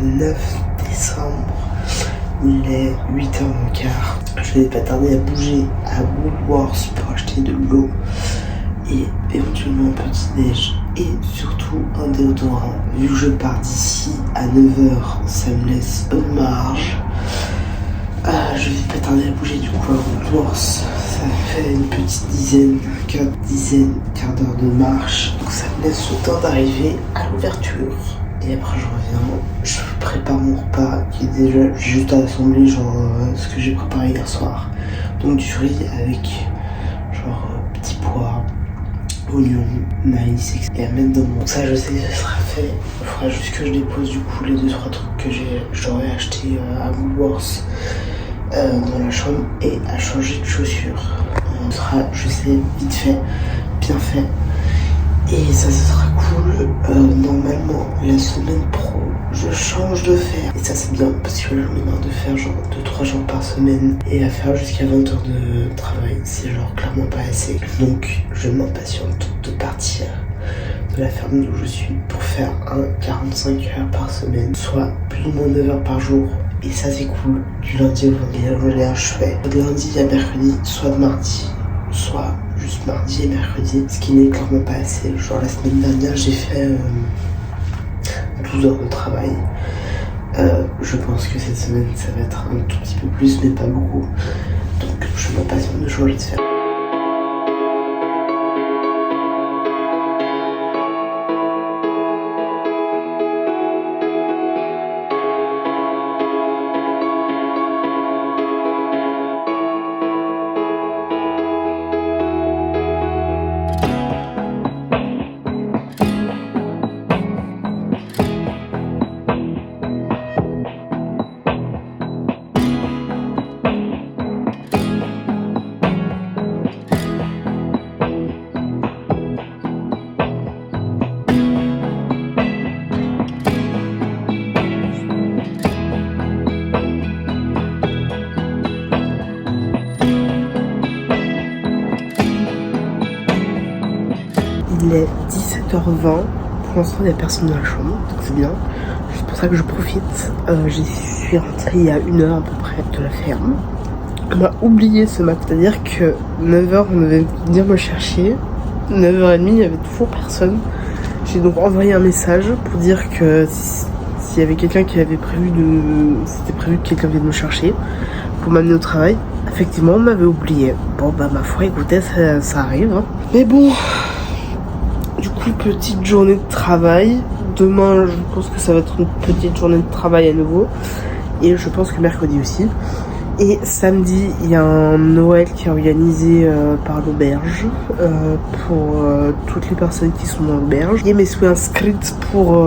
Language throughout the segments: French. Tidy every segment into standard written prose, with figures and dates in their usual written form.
9 décembre, il est 8h moins quart. Je vais pas tarder à bouger à Woolworths pour acheter de l'eau et éventuellement un petit déj et surtout un déodorant. Vu que je pars d'ici à 9h, ça me laisse bonne marge. Je vais pas tarder à bouger du coup à Woolworths. Ça fait une petite quart d'heure de marche. Donc ça me laisse le temps d'arriver à l'ouverture. Et après je reviens, je prépare mon repas qui est déjà juste à assembler, genre ce que j'ai préparé hier soir. Donc du riz avec genre petits pois, oignons, maïs et à mettre dans mon... Donc ça je sais que ça sera fait. Il faudra juste que je dépose du coup les 2-3 trucs que j'aurais acheté à Woolworths dans la chambre et à changer de chaussures. Ce sera, je sais, vite fait, bien fait. Et ça sera cool. Normalement, la semaine pro, je change de faire. Et ça, c'est bien parce que là, j'en ai marre de faire genre 2-3 jours par semaine. Et à faire jusqu'à 20 heures de travail, c'est genre clairement pas assez. Donc, je m'impatiente de partir de la ferme où je suis pour faire un 45 heures par semaine, soit plus ou moins 9 heures par jour. Et ça, c'est cool. Du lundi au vendredi, je fais de lundi à mercredi, soit de mardi, soit juste mardi et mercredi, ce qui n'est clairement pas assez. Genre la semaine dernière j'ai fait 12 heures de travail. Je pense que cette semaine ça va être un tout petit peu plus mais pas beaucoup. Donc je m'impatiente de changer de faire. Il est 17h20, pour l'instant il n'y a personne dans la chambre, donc c'est bien. C'est pour ça que je profite. Je suis rentrée il y a 1 heure à peu près de la ferme. On m'a oublié ce matin, c'est-à-dire que 9h on devait venir me chercher. 9h30 il n'y avait toujours personne. J'ai donc envoyé un message pour dire que s'il y avait quelqu'un qui avait c'était prévu que quelqu'un vienne me chercher pour m'amener au travail. Effectivement on m'avait oublié. Bon bah ma foi écoutez ça arrive hein. Mais bon, du coup petite journée de travail. Demain je pense que ça va être une petite journée de travail à nouveau. Et je pense que mercredi aussi. Et samedi, il y a un Noël qui est organisé par l'auberge pour toutes les personnes qui sont dans l'auberge. Et je me suis inscrite pour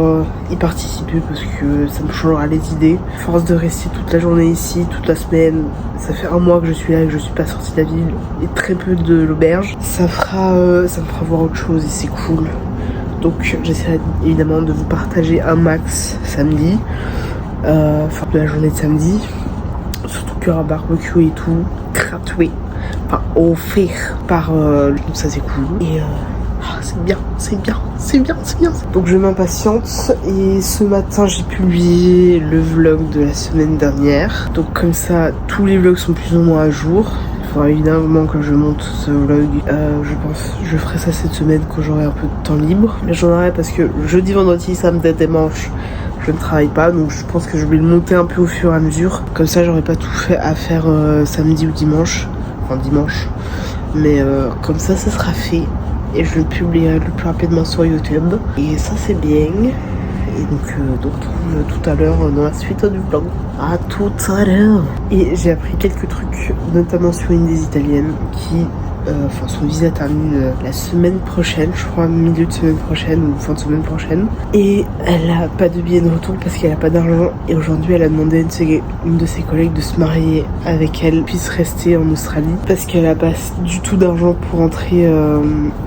y participer parce que ça me changera les idées. Force de rester toute la journée ici, toute la semaine. Ça fait 1 mois que je suis là et que je suis pas sortie de la ville et très peu de l'auberge. Ça me fera voir autre chose et c'est cool. Donc j'essaierai évidemment de vous partager un max samedi, enfin de la journée de samedi. Surtout qu'il y aura barbecue et tout, gratuit, enfin offert par donc ça c'est cool. Et c'est bien. Donc je m'impatiente et ce matin j'ai publié le vlog de la semaine dernière. Donc comme ça tous les vlogs sont plus ou moins à jour. Il faudra évidemment que je monte ce vlog. Je pense que je ferai ça cette semaine quand j'aurai un peu de temps libre. Mais j'en aurai parce que jeudi, vendredi, samedi, dimanche je ne travaille pas, donc je pense que je vais le monter un peu au fur et à mesure. Comme ça j'aurai pas tout fait à faire samedi ou dimanche. Enfin dimanche. Mais comme ça sera fait. Et je le publierai le plus rapidement sur YouTube. Et ça c'est bien. Et donc on retrouve tout à l'heure dans la suite du vlog. À tout à l'heure. Et j'ai appris quelques trucs, notamment sur une des italiennes qui... son visa termine la semaine prochaine, je crois milieu de semaine prochaine ou fin de semaine prochaine. Et elle a pas de billet de retour parce qu'elle a pas d'argent. Et aujourd'hui elle a demandé à une de ses collègues de se marier avec elle, puisse rester en Australie parce qu'elle a pas du tout d'argent pour rentrer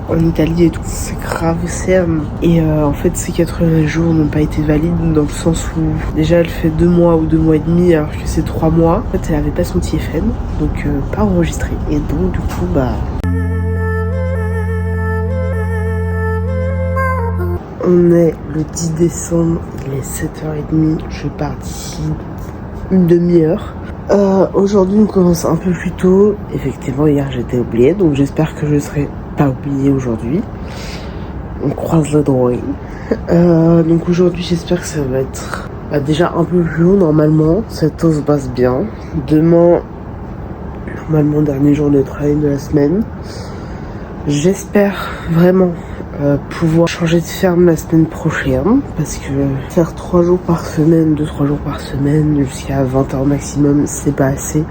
en Italie et tout. C'est grave, c'est et en fait ces 80 jours n'ont pas été valides dans le sens où déjà elle fait 2 mois ou 2 mois et demi alors que c'est 3 mois. En fait elle avait pas son TFN donc pas enregistré. Et donc du coup On est le 10 décembre, il est 7h30, je pars d'ici une demi-heure. Aujourd'hui on commence un peu plus tôt. Effectivement hier j'étais oubliée, donc j'espère que je ne serai pas oubliée aujourd'hui. On croise le doigt. Donc aujourd'hui j'espère que ça va être déjà un peu plus long normalement. Cette se passe bien. Demain, normalement dernier jour de travail de la semaine. J'espère vraiment pouvoir changer de ferme la semaine prochaine, parce que faire 3 jours par semaine, 2-3 jours par semaine jusqu'à 20 heures maximum, c'est pas assez,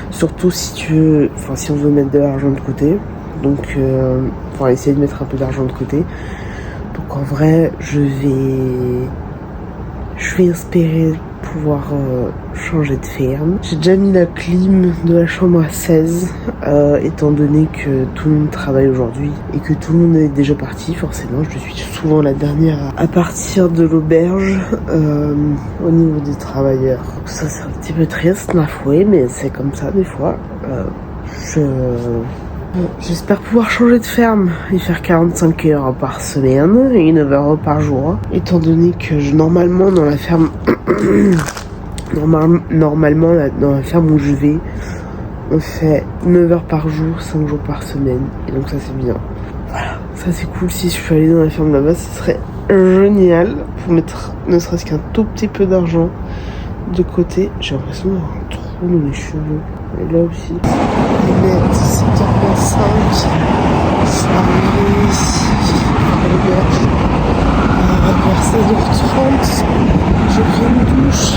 surtout si on veut mettre de l'argent de côté. Donc essayer de mettre un peu d'argent de côté. Donc en vrai je vais espérer pouvoir changer de ferme. J'ai déjà mis la clim de la chambre à 16, étant donné que tout le monde travaille aujourd'hui et que tout le monde est déjà parti. Forcément, je suis souvent la dernière à partir de l'auberge au niveau des travailleurs. Ça, c'est un petit peu triste, ma foi, mais c'est comme ça des fois. J'espère pouvoir changer de ferme et faire 45 heures par semaine et 9 heures par jour, étant donné que normalement dans la ferme dans la ferme où je vais, on fait 9 heures par jour, 5 jours par semaine, et donc ça c'est bien. Voilà, ça c'est cool. Si je suis allée dans la ferme là-bas, ce serait génial pour mettre ne serait-ce qu'un tout petit peu d'argent de côté. J'ai l'impression d'avoir un trou dans les cheveux. Et là aussi. Il est 17h25. Je suis arrivée ici à l'auberge vers 16h30. J'ai pris une douche.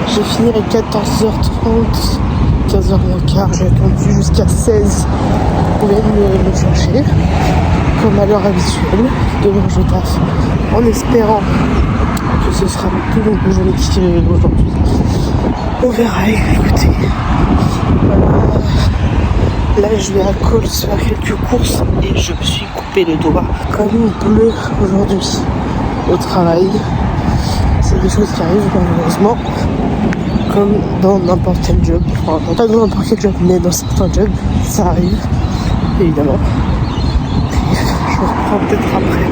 J'ai fini à 14h30. 15h moins quart. J'ai attendu jusqu'à 16 pour venir me chercher. Comme à l'heure habituelle. Demain je taffe en espérant que ce sera plus long que je l'ai quitté aujourd'hui. On verra, écoutez. Là je vais à Coles faire quelques courses et je me suis coupé le doigt. Comme il pleut aujourd'hui au travail, c'est des choses qui arrivent malheureusement, comme dans n'importe quel job. Enfin, pas dans n'importe quel job, mais dans certains jobs, ça arrive, évidemment. Je reprends peut-être après.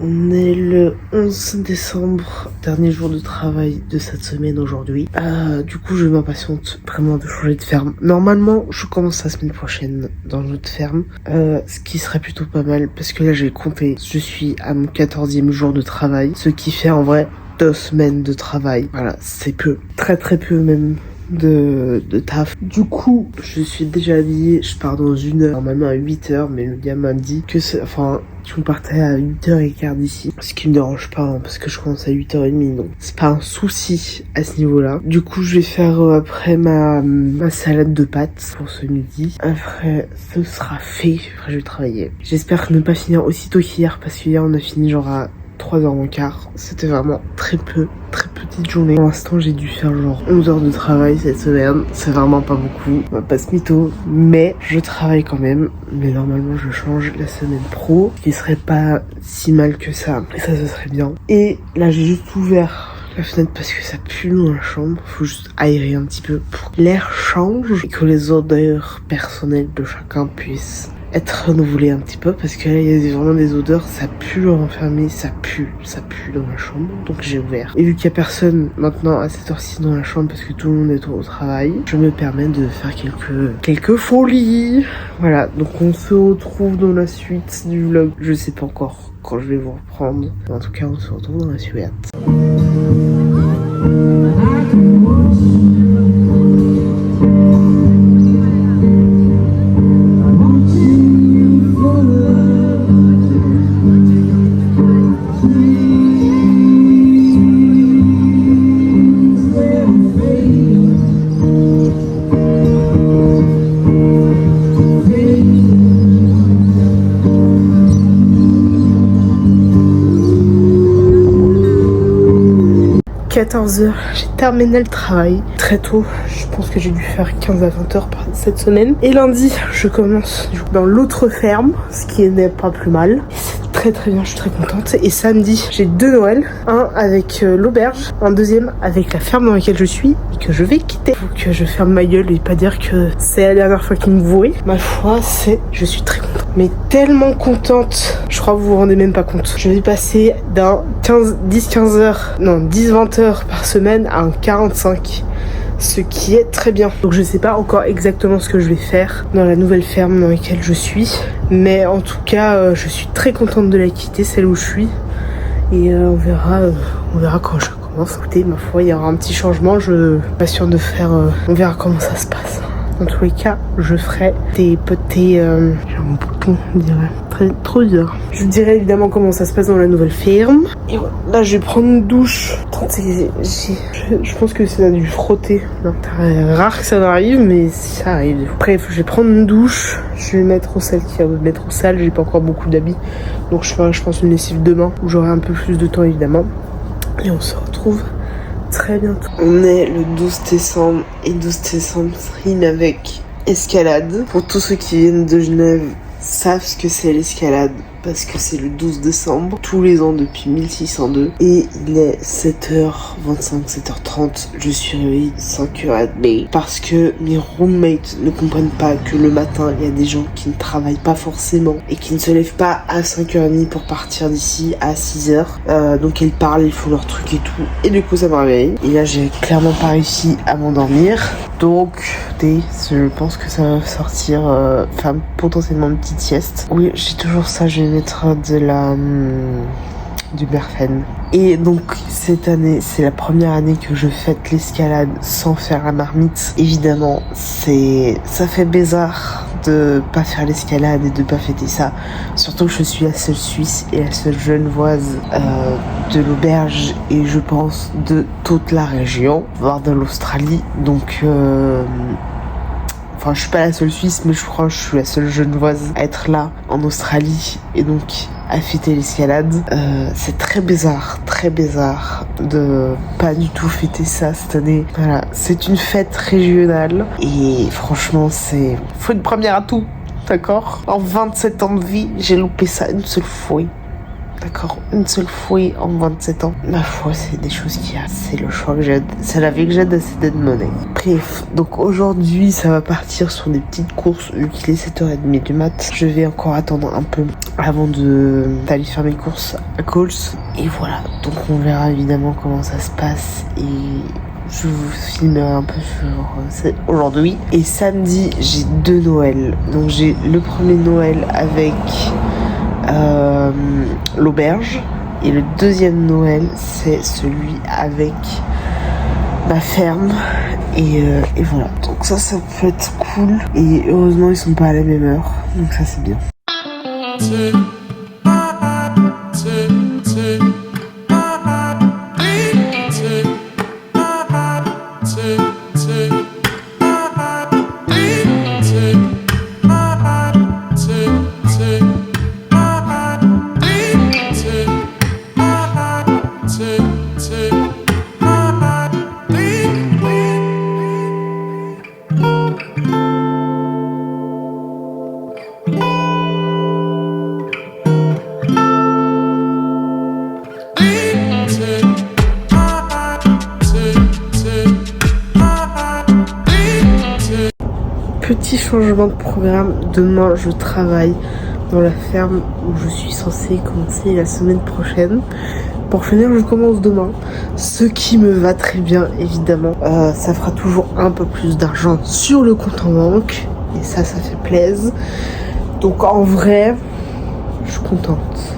On est le 11 décembre, dernier jour de travail de cette semaine aujourd'hui. Du coup, je m'impatiente vraiment de changer de ferme. Normalement, je commence la semaine prochaine dans l'autre ferme, ce qui serait plutôt pas mal parce que là, j'ai compté. Je suis à mon 14e jour de travail, ce qui fait en vrai 2 semaines de travail. Voilà, c'est peu, très peu même. De taf. Du coup, je suis déjà habillée, je pars dans 1 heure, normalement à 8 heures, mais le gars m'a dit que qu'on partait à 8h15 d'ici. Ce qui me dérange pas, hein, parce que je commence à 8h30, donc c'est pas un souci à ce niveau-là. Du coup, je vais faire après ma salade de pâtes pour ce midi. Après, ce sera fait. Après, je vais travailler. J'espère ne pas finir aussitôt qu'hier, parce qu'hier, on a fini genre à 3h moins quart. C'était vraiment très petite journée. Pour l'instant, j'ai dû faire genre 11 heures de travail cette semaine. C'est vraiment pas beaucoup. On va pas se mytho. Mais je travaille quand même. Mais normalement, je change la semaine pro. Ce qui serait pas si mal que ça. Et ça, ce serait bien. Et là, j'ai juste ouvert la fenêtre parce que ça pue dans la chambre. Faut juste aérer un petit peu pour que l'air change et que les odeurs personnelles de chacun puissent être renouvelé un petit peu, parce que là il y a vraiment des odeurs, ça pue enfermé, ça pue dans la chambre, donc j'ai ouvert. Et vu qu'il y a personne maintenant à cette heure-ci dans la chambre parce que tout le monde est au travail, je me permets de faire quelques folies. Voilà, donc on se retrouve dans la suite du vlog. Je sais pas encore quand je vais vous reprendre, mais en tout cas on se retrouve dans la suite. 14h, j'ai terminé le travail très tôt. Je pense que j'ai dû faire 15 à 20 heures cette semaine. Et lundi, je commence dans l'autre ferme, ce qui n'est pas plus mal. C'est très très bien, je suis très contente. Et samedi, j'ai 2 Noëls. Un avec l'auberge, un deuxième avec la ferme dans laquelle je suis et que je vais quitter. Faut que je ferme ma gueule et pas dire que c'est la dernière fois qu'il me voit. Ma foi, je suis très contente. Mais tellement contente, je crois que vous vous rendez même pas compte. Je vais passer d'un 10-20 heures par semaine à un 45. Ce qui est très bien. Donc je sais pas encore exactement ce que je vais faire dans la nouvelle ferme dans laquelle je suis. Mais en tout cas, je suis très contente de la quitter, celle où je suis. Et on verra quand je commence. Écoutez, ma foi, il y aura un petit changement. Je suis pas sûre de faire... on verra comment ça se passe. Dans tous les cas, je ferai des petits... j'ai un bouton, on dirait. Trop dur. Je vous dirai évidemment comment ça se passe dans la nouvelle ferme. Et voilà. Là, je vais prendre une douche. Je pense que ça a dû frotter. C'est rare que ça m'arrive, mais ça arrive. Bref, je vais prendre une douche. Je vais mettre au sale qui va me mettre au sale. J'ai pas encore beaucoup d'habits. Donc je ferai, je pense, une lessive demain où j'aurai un peu plus de temps, évidemment. Et on se retrouve très bientôt. On est le 12 décembre. Et 12 décembre rime avec escalade. Pour tous ceux qui viennent de Genève, savent ce que c'est l'escalade parce que c'est le 12 décembre tous les ans depuis 1602 et il est 7h25, 7h30. Je suis réveillée 5h30 parce que mes roommates ne comprennent pas que le matin il y a des gens qui ne travaillent pas forcément et qui ne se lèvent pas à 5h30 pour partir d'ici à 6h. Donc elles parlent, ils font leur truc et tout et du coup ça me réveille et là j'ai clairement pas réussi à m'endormir. Donc je pense que ça va sortir potentiellement une petite sieste. Oui, j'ai toujours ça, je vais mettre du Berfen. Et donc cette année, c'est la première année que je fête l'escalade sans faire la marmite. Évidemment, ça fait bizarre de pas faire l'escalade et de pas fêter ça. Surtout que je suis la seule Suisse et la seule Genevoise de l'auberge et je pense de toute la région, voire de l'Australie. Donc je suis pas la seule Suisse, mais je crois que je suis la seule Genevoise à être là en Australie et donc à fêter l'escalade. C'est très bizarre de pas du tout fêter ça cette année. Voilà, c'est une fête régionale et franchement, faut une première à tout, d'accord? En 27 ans de vie, j'ai loupé ça une seule fois. D'accord, une seule fois en 27 ans. Ma foi, c'est des choses qui arrivent. C'est le choix que j'ai, c'est la vie que j'ai décidé de mener. Bref, donc aujourd'hui, ça va partir sur des petites courses vu qu'il est 7h30 du mat. Je vais encore attendre un peu avant d'aller faire mes courses à Coles. Et voilà, donc on verra évidemment comment ça se passe et je vous filmerai un peu sur aujourd'hui. Et samedi, j'ai 2 Noëls. Donc j'ai le premier Noël avec l'auberge et le deuxième Noël c'est celui avec ma ferme et voilà, donc ça peut être cool et heureusement ils sont pas à la même heure, donc ça c'est bien. Petit changement de programme, demain je travaille dans la ferme où je suis censée commencer la semaine prochaine. Pour finir, je commence demain, ce qui me va très bien évidemment. Ça fera toujours un peu plus d'argent sur le compte en banque et ça fait plaisir. Donc en vrai, je suis contente.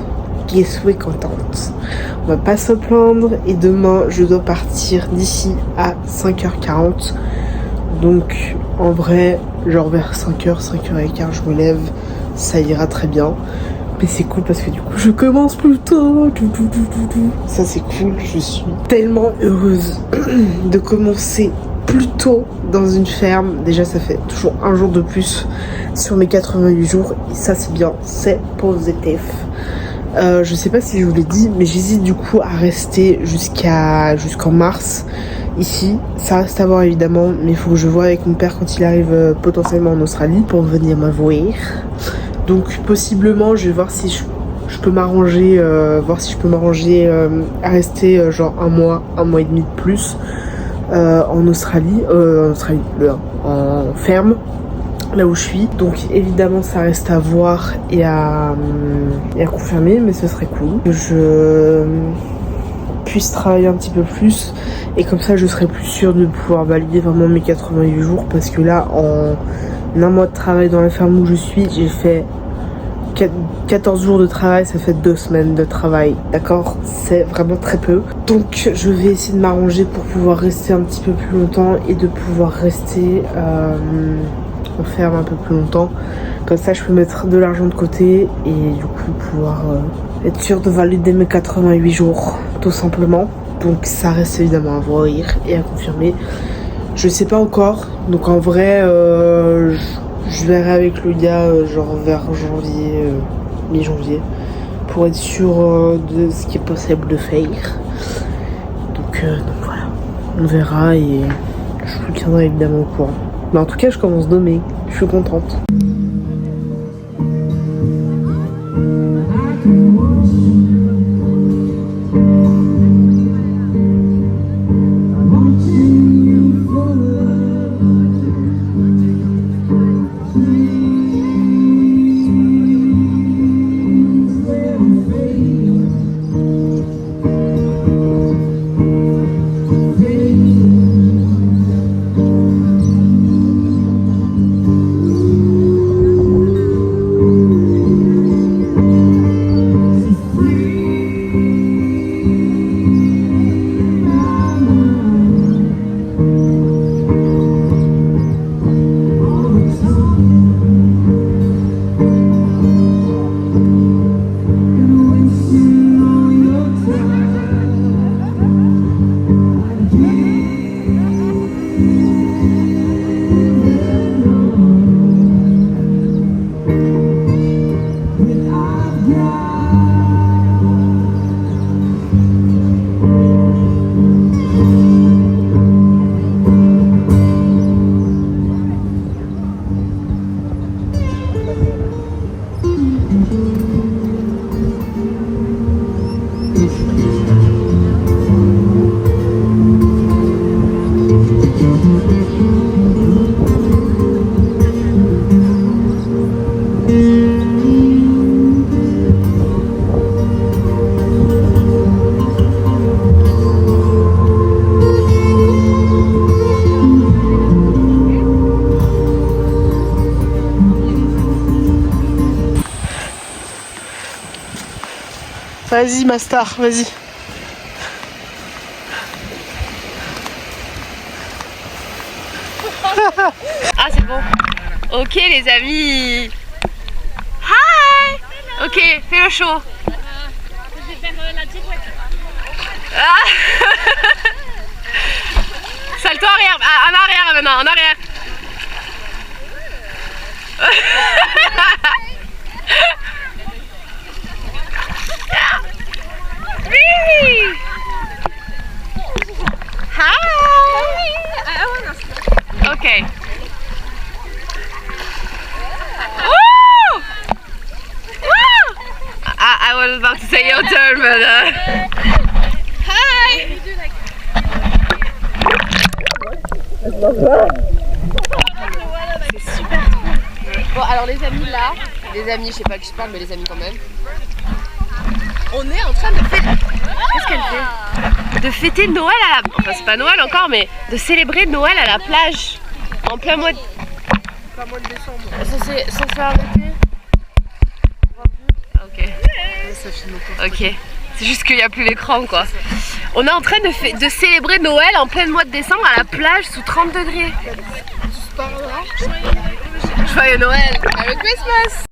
Qui est contente. On va pas se plaindre et demain je dois partir d'ici à 5h40. Donc en vrai, genre vers 5h, 5h15, je me lève, ça ira très bien. Mais c'est cool parce que du coup je commence plus tôt. Ça c'est cool, je suis tellement heureuse de commencer plus tôt dans une ferme. Déjà ça fait toujours un jour de plus sur mes 88 jours et ça c'est bien, c'est positif. Je sais pas si je vous l'ai dit, mais j'hésite du coup à rester jusqu'en mars ici. Ça reste à voir évidemment, mais il faut que je voie avec mon père quand il arrive potentiellement en Australie pour venir me voir. Donc possiblement je vais voir si je peux m'arranger, à rester genre un mois et demi de plus en Australie, en ferme, là où je suis. Donc évidemment ça reste à voir et à confirmer, mais ce serait cool que je puisse travailler un petit peu plus et comme ça je serai plus sûre de pouvoir valider vraiment mes 88 jours, parce que là en un mois de travail dans la ferme où je suis, j'ai fait 14 jours de travail, ça fait 2 semaines de travail, d'accord? C'est vraiment très peu. Donc je vais essayer de m'arranger pour pouvoir rester un petit peu plus longtemps et de pouvoir rester en ferme un peu plus longtemps. Comme ça je peux mettre de l'argent de côté et du coup pouvoir être sûre de valider mes 88 jours, tout simplement. Donc ça reste évidemment à voir et à confirmer. Je sais pas encore, donc en vrai je verrai avec le gars genre vers janvier, mi-janvier, pour être sûr de ce qui est possible de faire. Donc voilà, on verra et je vous tiendrai évidemment au courant. Mais en tout cas je commence demain, je suis contente. Vas-y ma star, vas-y. Ah c'est bon. Ok les amis. Hi. Ok, fais le show. Je vais faire la girouette. Ah. Salto arrière, en arrière maintenant, en arrière. Oui. Hi. Ok. Woo! Woo! I was about to say your turn, but hi. C'est super cool. Bon alors les amis là, les amis, je sais pas qui je parle, mais les amis quand même. On est en train de fêter. Qu'est-ce qu'elle fait? De fêter Noël à la... Enfin c'est pas Noël encore, mais de célébrer Noël à la plage. En plein mois de... Pas mois de décembre. Ça s'est arrêté. Ok. Ça filme encore. Ok. C'est juste qu'il n'y a plus l'écran quoi. On est en train de célébrer Noël en plein mois de décembre à la plage sous 30 degrés. Joyeux Noël. Merry Christmas.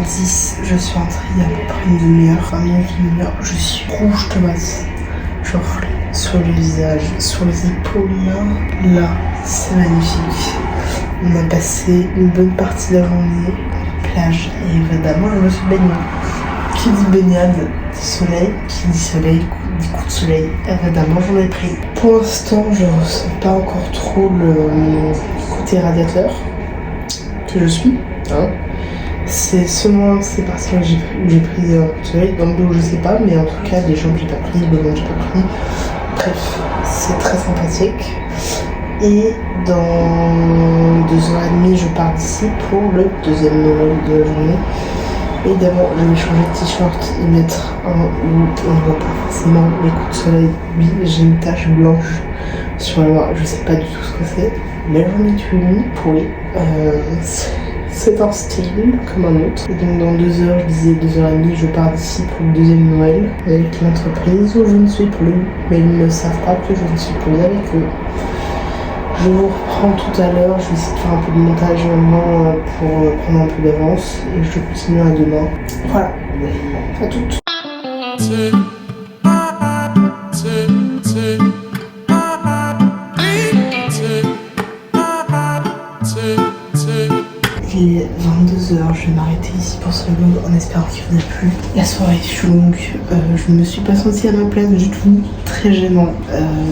10, je suis rentrée il y a à peu près une demi-heure, enfin une demi-heure, je suis rouge tomate. Genre sur le visage, sur les épaules, là, c'est magnifique. On a passé une bonne partie de la journée en plage et évidemment je me suis baignée. Qui dit baignade dit soleil, qui dit soleil dit coup de soleil. Évidemment j'en ai pris. Pour l'instant je ressens pas encore trop le côté radiateur que je suis. Hein. C'est seulement ces parties où j'ai pris un coup de soleil, dans le dos je sais pas, mais en tout cas les jambes j'ai pas pris, le ventre j'ai pas pris. Bref, c'est très sympathique. Et dans 2h30 je pars d'ici pour le deuxième Noël de la journée. Évidemment je vais changer de t-shirt et mettre un où on ne voit pas forcément les coups de soleil. Oui, j'ai une tache blanche sur la main, je sais pas du tout ce que c'est, mais j'en ai une pour c'est un style comme un autre. Et donc dans 2 heures, je disais 2h30, je pars d'ici pour le deuxième Noël avec l'entreprise où je ne suis plus. Mais ils ne savent pas que je ne suis plus avec eux. Je vous reprends tout à l'heure, je vais essayer de faire un peu de montage maintenant pour prendre un peu d'avance et je continue à demain. Voilà, à toutes. Il est 22h, je vais m'arrêter ici pour ce vlog en espérant qu'il vous a plu. La soirée fut longue, je ne me suis pas sentie à ma place du tout, très gênant.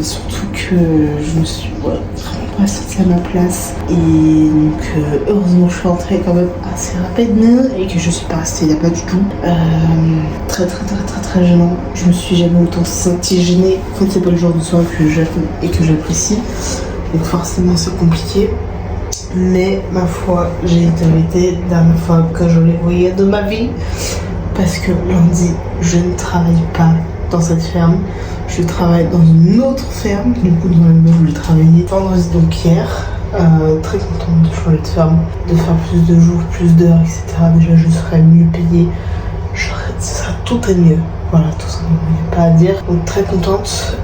Surtout que je me suis vraiment pas sentie à ma place. Et donc heureusement je suis rentrée quand même assez rapidement et que je suis pas restée là-bas du tout. Très gênant. Je me suis jamais autant sentie gênée. En fait c'est pas le genre de soirée que j'aime et que j'apprécie. Donc forcément c'est compliqué. Mais ma foi, j'ai été invitée la dernière fois que je les voyais de ma vie. Parce que lundi, je ne travaille pas dans cette ferme. Je travaille dans une autre ferme. Du coup, dans laquelle je travaillais vendredi, donc hier. Très contente de changer de ferme, de faire plus de jours, plus d'heures, etc. Déjà, je serais mieux payée. Ça sera tout est mieux. Voilà, tout ça, il n'y a pas à dire. Donc très contente.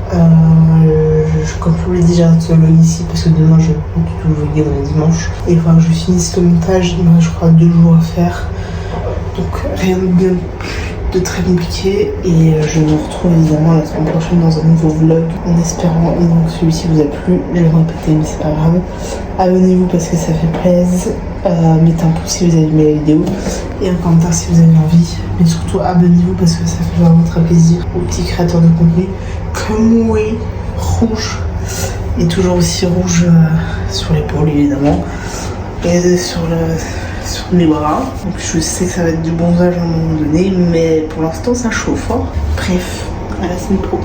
Comme je vous l'ai dit, j'ai un solo ici parce que demain je vais pas du tout vlogger dans le dimanche. Et il faudra que je finisse le montage. Il me reste, je crois, 2 jours à faire. Donc rien de très compliqué. Et je vous retrouve évidemment la semaine prochaine dans un nouveau vlog. En espérant que celui-ci vous a plu. Je vais le répéter, mais c'est pas grave. Abonnez-vous parce que ça fait plaisir. Mettez un pouce si vous avez aimé la vidéo et un commentaire si vous avez envie, mais surtout abonnez-vous parce que ça fait vraiment très plaisir aux petits créateurs de contenu comme moi, rouge et toujours aussi rouge sur l'épaule évidemment et sur mes bras. Donc je sais que ça va être du bronzage à un moment donné, mais pour l'instant ça chauffe. Hein. Bref, à la semaine pro.